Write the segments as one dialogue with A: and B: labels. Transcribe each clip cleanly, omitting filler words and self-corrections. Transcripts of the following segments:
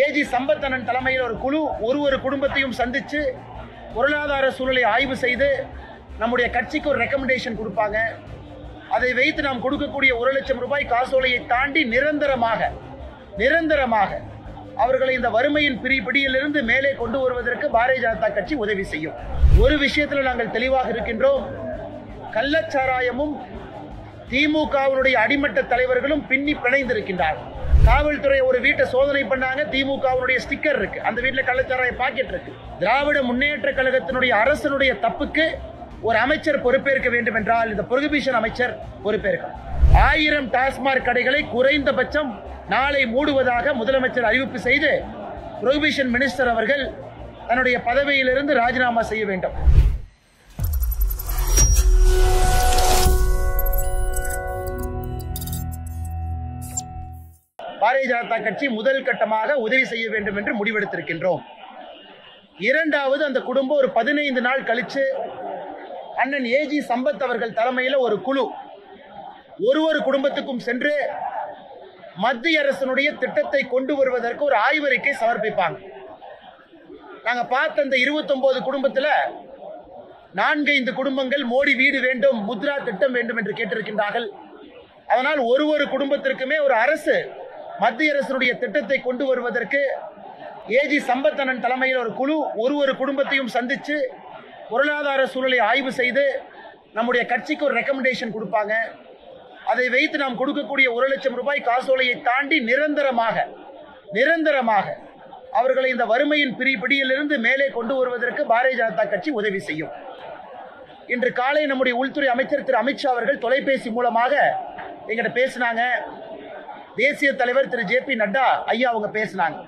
A: AG சம்பத்தனன் தலைமையில் ஒரு குழு ஒரு குடும்பத்தையும் சந்தித்து பொருளாதார சூழலை ஆய்வு செய்து நம்முடைய கட்சிக்கு ஒரு ரெக்கமெண்டேஷன் கொடுப்பாங்க. அதை வைத்து நாம் கொடுக்கக்கூடிய 1 லட்சம் ரூபாய் காசோலையை தாண்டி நிரந்தரமாக அவர்களை இந்த வறுமையின் பிடியிலிருந்து மேலே கொண்டு வருவதற்கு பாரதிய ஜனதா கட்சி உதவி செய்யும். ஒரு விஷயத்தில் நாங்கள் தெளிவாக இருக்கின்றோம். கள்ளச்சாராயமும் திமுகவினுடைய அடிமட்ட தலைவர்களும் பின்னி பிணைந்திருக்கின்றார்கள். காவல்துறை ஒரு வீட்டை சோதனை பண்ணாங்க, திமுகவினுடைய ஸ்டிக்கர் இருக்கு, அந்த வீட்டில் கள்ளச்சாராய பாக்கெட் இருக்கு. திராவிட முன்னேற்ற கழகத்தினுடைய அரசனுடைய தப்புக்கு ஒரு அமைச்சர் பொறுப்பேற்க வேண்டும் என்றால் இந்த புரோகிபிஷன் அமைச்சர் பொறுப்பேற்கும். 1000 டாஸ்மாக் கடைகளை குறைந்தபட்சம் நாளை மூடுவதாக முதலமைச்சர் அறிவிப்பு செய்து புரோகிபிஷன் மினிஸ்டர் அவர்கள் தன்னுடைய பதவியிலிருந்து ராஜினாமா செய்ய வேண்டும். பாரதிய ஜனதா கட்சி முதல் கட்டமாக உதவி செய்ய வேண்டும் என்று முடிவெடுத்திருக்கின்றோம். இரண்டாவது, அந்த குடும்பம் ஒரு 15 நாள் கழிச்சு அண்ணன் ஏஜி சம்பத் அவர்கள் தலைமையில் ஒரு குழு ஒரு குடும்பத்துக்கும் சென்று மத்திய அரசினுடைய திட்டத்தை கொண்டு வருவதற்கு ஒரு ஆய்வறிக்கை சமர்ப்பிப்பாங்க. நாங்க பார்த்த அந்த 29 குடும்பத்தில் 4-5 குடும்பங்கள் மோடி வீடு வேண்டும், முத்ரா திட்டம் வேண்டும் என்று கேட்டிருக்கின்றார்கள். அதனால் ஒரு குடும்பத்திற்குமே ஒரு அரசு மத்திய அரசினுடைய திட்டத்தை கொண்டு வருவதற்கு ஏஜி சம்பத்தனன் தலைமையில் ஒரு குழு ஒரு குடும்பத்தையும் சந்தித்து பொருளாதார சூழலை ஆய்வு செய்து நம்முடைய கட்சிக்கு ஒரு ரெக்கமெண்டேஷன் கொடுப்பாங்க. அதை வைத்து நாம் கொடுக்கக்கூடிய 1 லட்சம் ரூபாய் காசோலையை தாண்டி நிரந்தரமாக அவர்களை இந்த வறுமையின் பிடியிலிருந்து மேலே கொண்டு வருவதற்கு பாரதிய ஜனதா கட்சி உதவி செய்யும். இன்று காலை நம்முடைய உள்துறை அமைச்சர் திரு அமித்ஷா அவர்கள் தொலைபேசி மூலமாக எங்கிட்ட பேசினாங்க. தேசிய தலைவர் திரு JP நட்டா ஐயா அவங்க பேசினாங்க.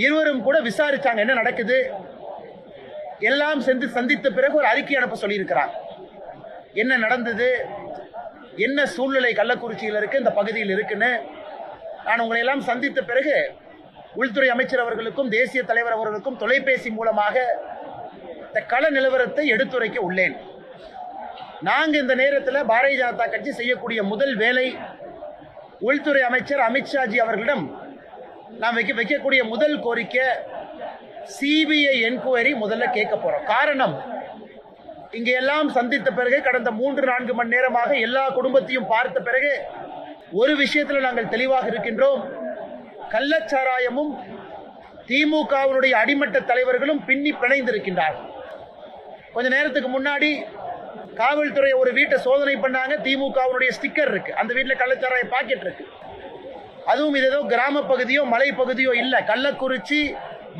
A: இருவரும் கூட விசாரிச்சாங்க என்ன நடக்குது, எல்லாம் சந்தித்த பிறகு ஒரு அறிக்கை அனுப்ப சொல்லியிருக்கிறாங்க. என்ன நடந்தது, என்ன சூழ்நிலை கள்ளக்குறிச்சியில் இருக்கு, இந்த பகுதியில் இருக்குன்னு நான் உங்களை எல்லாம் சந்தித்த பிறகு உள்துறை அமைச்சர் அவர்களுக்கும் தேசிய தலைவர் அவர்களுக்கும் தொலைபேசி மூலமாக இந்த கள நிலவரத்தை எடுத்துரைக்க உள்ளேன். நாங்கள் இந்த நேரத்தில் பாரதிய ஜனதா கட்சி செய்யக்கூடிய முதல் வேலை, உள்துறை அமைச்சர் அமித்ஷாஜி அவர்களிடம் நாம் வைக்கக்கூடிய முதல் கோரிக்கை CBI என்கொயரி முதல்ல கேட்க போறோம். காரணம், இங்கே எல்லாம் சந்தித்த பிறகு கடந்த 3-4 மணி நேரமாக எல்லா குடும்பத்தையும் பார்த்த பிறகு ஒரு விஷயத்தில் நாங்கள் தெளிவாக இருக்கின்றோம். கள்ளச்சாராயமும் திமுகவினுடைய அடிமட்ட தலைவர்களும் பின்னி பிணைந்திருக்கின்றார்கள். கொஞ்ச நேரத்துக்கு முன்னாடி காவல்துறை ஒரு வீட்டை சோதனை பண்ணாங்க, திமுகவினுடைய ஸ்டிக்கர் இருக்கு, அந்த வீட்டில் கள்ளச்சாராய பாக்கெட் இருக்கு. அதுவும் இது ஏதோ கிராம பகுதியோ மலை பகுதியோ இல்லை, கள்ளக்குறிச்சி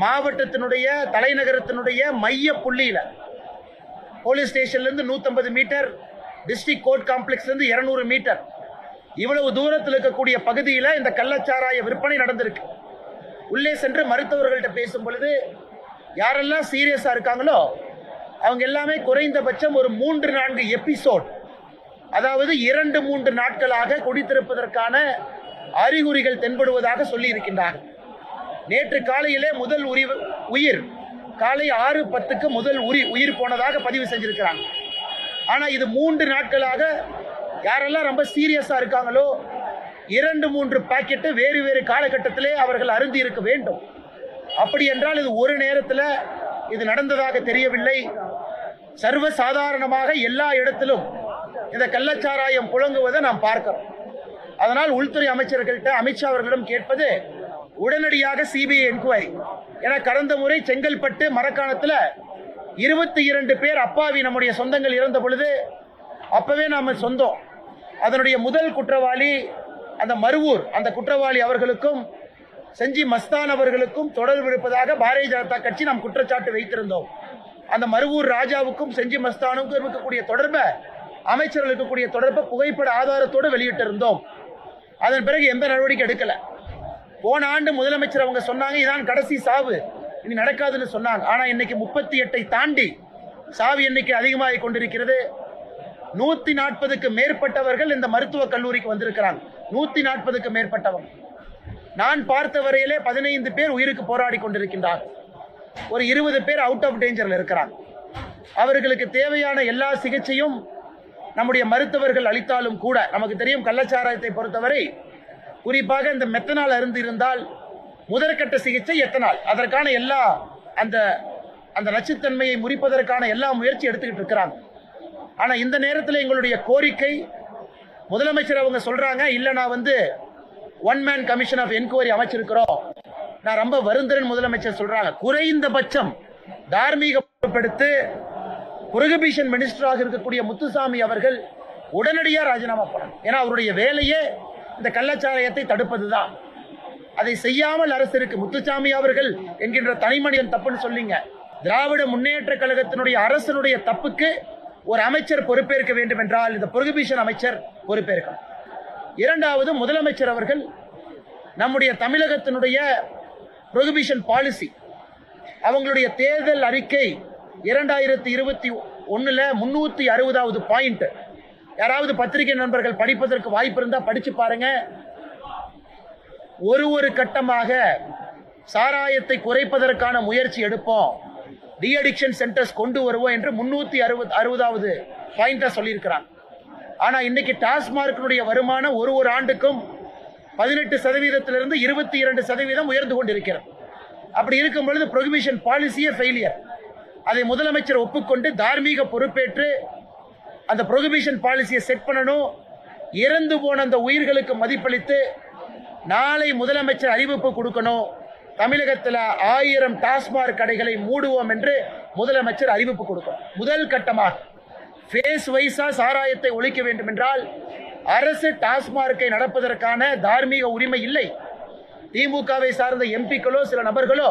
A: மாவட்டத்தினுடைய தலைநகரத்தினுடைய மைய புள்ளியில போலீஸ் ஸ்டேஷன்ல இருந்து 150 மீட்டர், டிஸ்ட்ரிக்ட் கோர்ட் காம்ப்ளெக்ஸ்ல இருந்து 200 மீட்டர், இவ்வளவு தூரத்தில் இருக்கக்கூடிய பகுதியில் இந்த கள்ளச்சாராய விற்பனை நடந்திருக்கு. உள்ளே சென்று மருத்துவர்கள்ட்ட பேசும் பொழுது யாரெல்லாம் சீரியஸா இருக்காங்களோ அவங்க எல்லாமே குறைந்தபட்சம் ஒரு 3-4 எபிசோட், அதாவது 2-3 நாட்களாக குடித்திருப்பதற்கான அறிகுறிகள் தென்படுவதாக சொல்லி இருக்கின்றார்கள். நேற்று காலையிலே முதல் உயிர் காலை 6:10 முதல் உயிர் போனதாக பதிவு செஞ்சிருக்கிறாங்க. ஆனா இது 3 நாட்களாக யாரெல்லாம் ரொம்ப சீரியஸா இருக்காங்களோ 2-3 பாக்கெட்டு வேறு காலகட்டத்திலே அவர்கள் அருந்தி இருக்க வேண்டும். அப்படி என்றால் இது ஒரு நேரத்தில் இது நடந்ததாக தெரியவில்லை. சர்வசாதாரணமாக எல்லா இடத்திலும் இந்த கள்ளச்சாராயம் புழங்குவதை நாம் பார்க்கிறோம். அதனால் உள்துறை அமைச்சர்கள்ட்ட அமித்ஷா அவர்களிடம் கேட்பது உடனடியாக CBI என்கொயரி. ஏன்னா கடந்த முறை செங்கல்பட்டு மரக்காணத்தில் 22 பேர் அப்பாவி நம்முடைய சொந்தங்கள் இறந்த பொழுது அப்பவே நாம சொந்தம், அதனுடைய முதல் குற்றவாளி அந்த மருவூர் அந்த குற்றவாளி அவர்களுக்கும் செஞ்சி மஸ்தான் அவர்களுக்கும் தொடர்பு இருப்பதாக பாரதிய ஜனதா கட்சி நாம் குற்றச்சாட்டு வைத்திருந்தோம். அந்த மருவூர் ராஜாவுக்கும் செஞ்சி மஸ்தானுக்கும் இருக்கக்கூடிய தொடர்பை, அமைச்சர்கள் இருக்கக்கூடிய தொடர்பை புகைப்பட ஆதாரத்தோடு வெளியிட்டிருந்தோம். அதன் பிறகு எந்த நடவடிக்கை எடுக்கல. போன ஆண்டு முதலமைச்சர் அவங்க சொன்னாங்க இதான் கடைசி சாவு, இனி நடக்காதுன்னு சொன்னாங்க. ஆனா இன்னைக்கு 38 தாண்டி சாவு எண்ணிக்கை அதிகமாகி கொண்டிருக்கிறது. 140க்கு மேற்பட்டவர்கள் இந்த மருத்துவக் கல்லூரிக்கு வந்திருக்கிறாங்க. 140க்கு மேற்பட்டவங்க. நான் பார்த்த வரையிலே 15 பேர் உயிருக்கு போராடி கொண்டிருக்கின்றார்கள். ஒரு 20 பேர் அவுட் ஆஃப் டேஞ்சர்ல இருக்கிறாங்க. அவர்களுக்கு தேவையான எல்லா சிகிச்சையும் நம்முடைய மருத்துவர்கள் அளித்தாலும் கூட நமக்கு தெரியும் கள்ளச்சாராயத்தை பொறுத்தவரை குறிப்பாக இந்த மெத்தனால் அருந்து இருந்தால் முதற்கட்ட சிகிச்சை எத்தனால், அதற்கான எல்லா அந்த அந்த நச்சுத்தன்மையை முறிப்பதற்கான எல்லா முயற்சி எடுத்துக்கிட்டு இருக்கிறாங்க. ஆனா இந்த நேரத்தில் எங்களுடைய கோரிக்கை, முதலமைச்சர் அவங்க சொல்றாங்க, இல்ல நான் one man commission of enquiry அமைச்சிருக்கிறோம், நான் ரொம்ப வருந்துறேன் முதலமைச்சர் சொல்றாங்க. குறைந்தபட்சம் தார்மீக பொறுப்பெடுத்து புரோகிபிஷன் மினிஸ்டராக இருக்கக்கூடிய முத்துசாமி அவர்கள் உடனடியாக ராஜினாமா பண்ணணும். ஏன்னா அவருடைய வேலையே இந்த கள்ளச்சாராயத்தை தடுப்பதுதான். அதை செய்யாமல் அரசு இருக்கு. முத்துசாமி அவர்கள் என்கின்ற தனிமனிதன் தப்புன்னு சொல்லிங்க. திராவிட முன்னேற்ற கழகத்தினுடைய அரசனுடைய தப்புக்கு ஒரு அமைச்சர் பொறுப்பேற்க வேண்டும் என்றால் இந்த புரோகிபிஷன் அமைச்சர் பொறுப்பேற்கணும். இரண்டாவது, முதலமைச்சர் அவர்கள் நம்முடைய தமிழகத்தினுடைய புரோகிபிஷன் பாலிசி, அவங்களுடைய தேர்தல் அறிக்கை 2021 360வது பாயிண்ட், யாராவது பத்திரிகை நண்பர்கள் படிப்பதற்கு வாய்ப்பு இருந்தா படிச்சு பாருங்க. ஒரு கட்டமாக சாராயத்தை குறைப்பதற்கான முயற்சி எடுப்போம், டி அடிக்ஷன் சென்டர்ஸ் கொண்டு வருவோம் என்று 360வது பாயிண்டா சொல்லியிருக்கிறாங்க. ஆனா இன்னைக்கு டாஸ்மார்க்கினுடைய வருமானம் ஒரு ஆண்டுக்கும் 18% 22% உயர்ந்து கொண்டிருக்கிறது. அப்படி இருக்கும் பொழுது புரோகிபிஷன் பாலிசியே ஃபெயிலியர். அதை முதலமைச்சர் ஒப்புக்கொண்டு தார்மீக பொறுப்பேற்று அந்த புரோகிபிஷன் பாலிசியை செட் பண்ணணும். இறந்து போன அந்த உயிர்களுக்கு மதிப்பளித்து நாளை முதலமைச்சர் அறிவிப்பு கொடுக்கணும். தமிழகத்தில் 1000 டாஸ்மாக் கடைகளை மூடுவோம் என்று முதலமைச்சர் அறிவிப்பு கொடுக்கணும். முதல் கட்டமாக ஃபேஸ் வைஸா சாராயத்தை ஒழிக்க வேண்டும் என்றால் அரசு டாஸ்மார்க்கை நடப்பதற்கான தார்மீக உரிமை இல்லை. திமுகவை சார்ந்த எம்பிக்களோ சில நபர்களோ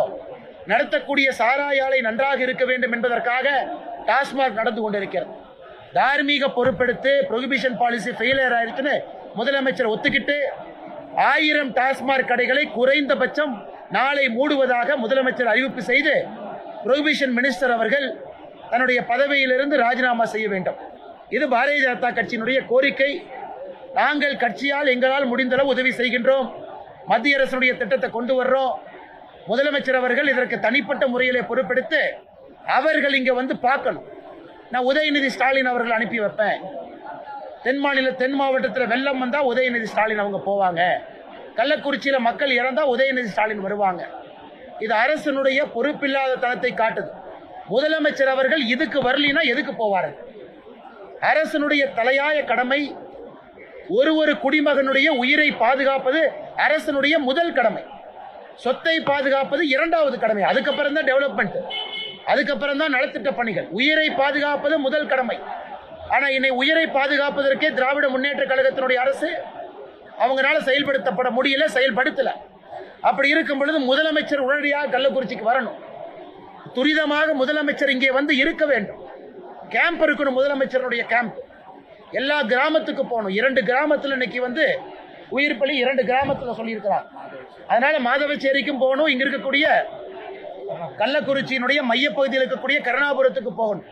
A: நடத்தக்கூடிய சாராய ஆலை நன்றாக இருக்க வேண்டும் என்பதற்காக டாஸ்மாக் நடந்து கொண்டிருக்கிறது. தார்மீக பொறுப்பெடுத்து புரோகிபிஷன் பாலிசி ஃபெயிலியர் ஆயிருச்சுன்னு முதலமைச்சர் ஒத்துக்கிட்டு 1000 டாஸ்மாக் கடைகளை குறைந்தபட்சம் நாளை மூடுவதாக முதலமைச்சர் அறிவிப்பு செய்து புரோகிபிஷன் மினிஸ்டர் அவர்கள் தன்னுடைய பதவியிலிருந்து ராஜினாமா செய்ய வேண்டும். இது பாரதிய ஜனதா கட்சியினுடைய கோரிக்கை. நாங்கள் கட்சியால் எங்களால் முடிந்தளவு உதவி செய்கின்றோம். மத்திய அரசுடைய திட்டத்தை கொண்டு வர்றோம். முதலமைச்சர் அவர்கள் இதற்கு தனிப்பட்ட முறையிலே பொறுப்பெடுத்து அவர்கள் இங்க பார்க்கணும். நான் உதயநிதி ஸ்டாலின் அவர்கள் அனுப்பி வைப்பேன். தென் மாவட்டத்தில் வெள்ளம் வந்தா உதயநிதி ஸ்டாலின் அவங்க போவாங்க. கள்ளக்குறிச்சியில மக்கள் இறந்தா உதயநிதி ஸ்டாலின் வருவாங்க. இது அரசனுடைய பொறுப்பில்லாத தனத்தை காட்டுது. முதலமைச்சர் அவர்கள் இதுக்கு வரலினா எதுக்கு போவாரு? அரசனுடைய தலையாய கடமை ஒரு குடிமகனுடைய உயிரை பாதுகாப்பது அரசனுடைய முதல் கடமை. சொத்தை பாதுகாப்பது இரண்டாவது கடமை. அதுக்கப்புறம் தான் டெவலப்மெண்ட், அதுக்கப்புறம் தான் நலத்திட்ட பணிகள். உயிரை பாதுகாப்பது முதல் கடமை. ஆனா இன்னை உயிரை பாதுகாப்பதற்கே திராவிட முன்னேற்ற கழகத்தினுடைய அரசு அவங்களால செயல்படுத்தப்பட முடியல, செயல்படுத்தல. அப்படி இருக்கும் பொழுது முதலமைச்சர் உடனடியாக கள்ளக்குறிச்சிக்கு வரணும். துரிதமாக முதலமைச்சர் இங்கே இருக்க வேண்டும். கேம்ப் இருக்கணும், முதலமைச்சருடைய கேம்ப். எல்லா கிராமத்துக்கு போகணும். 2 கிராமத்தில் இன்னைக்கு உயிர் பலி 2 கிராமத்தில் சொல்லியிருக்கிறார். அதனால மாதவச்சேரிக்கும் போகணும். இங்க இருக்கக்கூடிய கள்ளக்குறிச்சியினுடைய மையப்பகுதியில் இருக்கக்கூடிய கருணாபுரத்துக்கு போகணும்.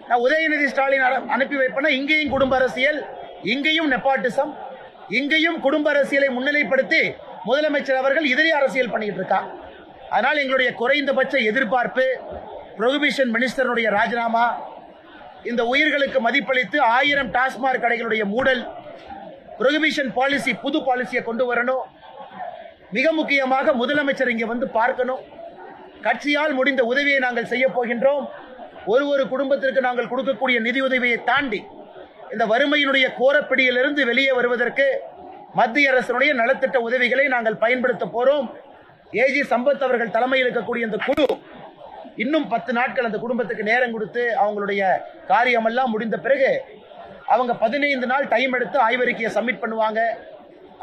A: நான் உதயநிதி ஸ்டாலின் அனுப்பி வைப்பேன்னா இங்கேயும் குடும்ப அரசியல், இங்கேயும் நெப்பாட்டிசம், இங்கேயும் குடும்ப அரசியலை முன்னிலைப்படுத்தி முதலமைச்சர் அவர்கள் இதே அரசியல் பண்ணிட்டு இருக்காங்க. அதனால் எங்களுடைய குறைந்தபட்ச எதிர்பார்ப்பு புரோகிபிஷன் மினிஸ்டருடைய ராஜினாமா, இந்த உயிர்களுக்கு மதிப்பளித்து 1000 டாஸ்மாக் கடைகளுடைய மூடல், புரோகிபிஷன் பாலிசி புது பாலிசியை கொண்டு வரணும். மிக முக்கியமாக முதலமைச்சர் இங்கே பார்க்கணும். கட்சியால் முடிந்த உதவியை நாங்கள் செய்ய போகின்றோம். ஒரு குடும்பத்திற்கு நாங்கள் கொடுக்கக்கூடிய நிதி உதவியை தாண்டி இந்த வறுமையினுடைய கோரப்பிடியிலிருந்து வெளியே வருவதற்கு மத்திய அரசினுடைய நலத்திட்ட உதவிகளை நாங்கள் பயன்படுத்த போறோம். ஏஜி சம்பத் அவர்கள் தலைமையில் இருக்கக்கூடிய இந்த குழு இன்னும் 10 நாட்கள் அந்த குடும்பத்துக்கு நேரம் கொடுத்து அவங்களுடைய காரியமெல்லாம் முடிந்த பிறகு அவங்க 15 நாள் டைம் எடுத்து ஆய்வறிக்கையை சப்மிட் பண்ணுவாங்க.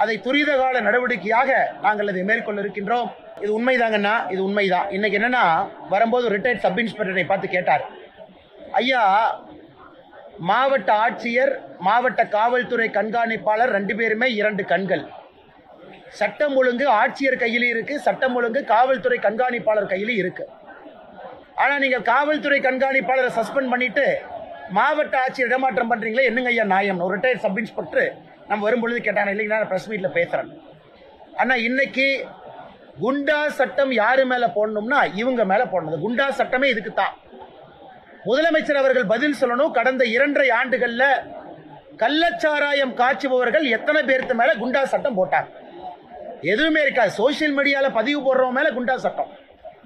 A: அதை துரித கால நடவடிக்கையாக நாங்கள் அதை மேற்கொள்ள இருக்கின்றோம். இது உண்மைதாங்கண்ணா, இது உண்மைதான். இன்னைக்கு என்னன்னா, வரும்போது ரிட்டையர்ட் சப் இன்ஸ்பெக்டரை பார்த்து கேட்டார், ஐயா மாவட்ட ஆட்சியர் மாவட்ட காவல்துறை கண்காணிப்பாளர் 2 பேருமே 2 கண்கள். சட்டம் ஒழுங்கு ஆட்சியர் கையிலே இருக்கு, சட்டம் ஒழுங்கு காவல்துறை கண்காணிப்பாளர் கையிலே இருக்கு. ஆனா நீங்க காவல்துறை கண்காணிப்பாளரை சஸ்பெண்ட் பண்ணிட்டு மாவட்ட ஆட்சியர் இடமாற்றம் பண்றீங்களே, என்னங்க ஐயா நியாயம்? ஒரு ரிட்டையர்ட் சப் இன்ஸ்பெக்டர் நம்ம வரும்பொழுது கேட்டாங்க, இல்லைங்களா நான் பிரஸ் மீட்ல பேசுறேன். ஆனா இன்னைக்கு குண்டா சட்டம் யாரு மேல போடணும்னா இவங்க மேல போடணும். குண்டா சட்டமே இதுக்கு தான். முதலமைச்சர் அவர்கள் பதில் சொல்லணும். கடந்த 2.5 ஆண்டுகள்ல கள்ளச்சாராயம் காய்ச்சுபவர்கள் எத்தனை பேருக்கு மேல குண்டா சட்டம் போட்டாங்க? எதுவுமே இருக்காது. சோசியல் மீடியால பதிவு போடுறவங்க மேல குண்டா சட்டம்,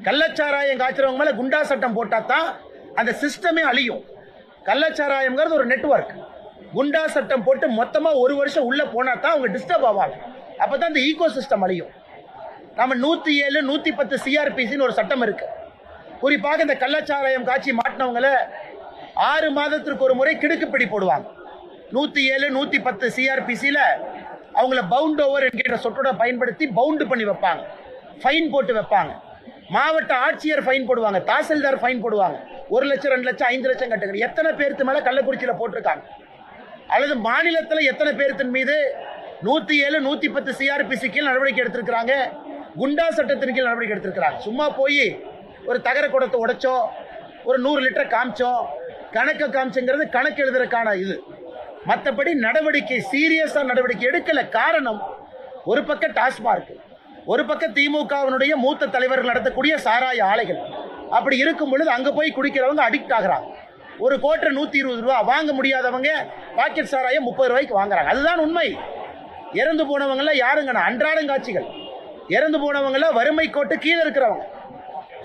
A: கள்ளச்சாராயம் காய்ச்சறவங்க மேல குண்டா சட்டம் போட்டா தான் அந்த சிஸ்டமே அழியும். கள்ளச்சாராயம்ங்கிறது ஒரு நெட்வொர்க். குண்டா சட்டம் போட்டு மொத்தமா ஒரு வருஷம் உள்ள போனா தான் அவங்க டிஸ்டர்ப் ஆவாங்க. அப்பதான் இந்த ஈகோ சிஸ்டம் அழியும். நம்ம 107, 110 சிஆர்பிசின்னு ஒரு சட்டம் இருக்கு. குறிப்பாக இந்த கள்ளச்சாராயம் காட்சி மாட்டினவங்களை 6 மாதத்திற்கு ஒரு முறை கிடுக்குப்பிடி போடுவாங்க. 107, 110 சிஆர்பிசியில அவங்கள பவுண்ட் ஓவர் என்கிற சொற்றோட பயன்படுத்தி பவுண்ட் பண்ணி வைப்பாங்க, ஃபைன் போட்டு வைப்பாங்க. மாவட்ட ஆட்சியர் ஃபைன் போடுவாங்க, தாசில்தார் ஃபைன் போடுவாங்க. 1 லட்சம், 2 லட்சம், 5 லட்சம் கட்டுங்க. எத்தனை பேருக்கு மேல கள்ளக்குறிச்சியில போட்டிருக்காங்க? அல்லது மாநிலத்தில் எத்தனை பேர்த்தின் மீது 107, 110 சிஆர்பிசி கீழ் நடவடிக்கை எடுத்திருக்கிறாங்க, குண்டா சட்டத்தின் கீழ் நடவடிக்கை எடுத்திருக்கிறாங்க. சும்மா போய் ஒரு தகர குடத்தை உடைச்சோம், ஒரு 100 லிட்டர் காமிச்சோம், கணக்கு காமிச்சுங்கிறது கணக்கு எழுதுறதுக்கான இது. மற்றபடி நடவடிக்கை சீரியஸா நடவடிக்கை எடுக்கல. காரணம், ஒரு பக்கம் டாஸ்மார்க், ஒரு பக்கம் திமுகவினுடைய மூத்த தலைவர்கள் நடத்தக்கூடிய சாராய ஆலைகள். அப்படி இருக்கும் பொழுது அங்க போய் குடிக்கிறவங்க அடிக்ட் ஆகிறாங்க. ஒரு கோட்டர் 120 ரூபா வாங்க முடியாதவங்க பாக்கெட் சாராயம் 30 ரூபாய்க்கு வாங்குறாங்க. அதுதான் உண்மை. இறந்து போனவங்க யாருங்க? அன்றாடம் காட்சிகள். இறந்து போனவங்க வறுமை கோட்டு கீழே இருக்கிறவங்க.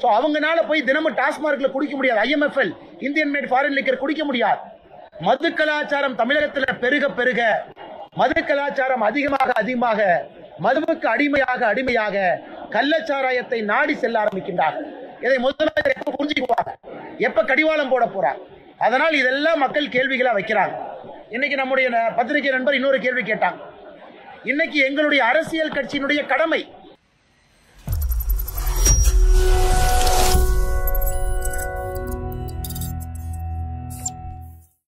A: ஸோ அவங்கனால போய் தினமும் டாஸ்மார்க்ல குடிக்க முடியாது. IMFL, Indian mat foreign liquor குடிக்க முடியாது. மது கலாச்சாரம் தமிழகத்தில் பெருக பெருக, மது கலாச்சாரம் அதிகமாக மதுவுக்கு அடிமையாக கள்ளச்சாராயத்தை நாடி செல்ல ஆரம்பிக்கின்றார்கள். இதை முதலமைச்சர் எப்ப புரிஞ்சுக்குவாங்க? எப்ப கடிவாளம் போட போறாங்க? அதனால் இதெல்லாம் மக்கள் கேள்விகளா வைக்கிறாங்க. இன்னைக்கு நம்முடைய பத்திரிகை நண்பர் இன்னொரு கேள்வி கேட்டாங்க. இன்னைக்கு எங்களுடைய அரசியல் கட்சியினுடைய கடமை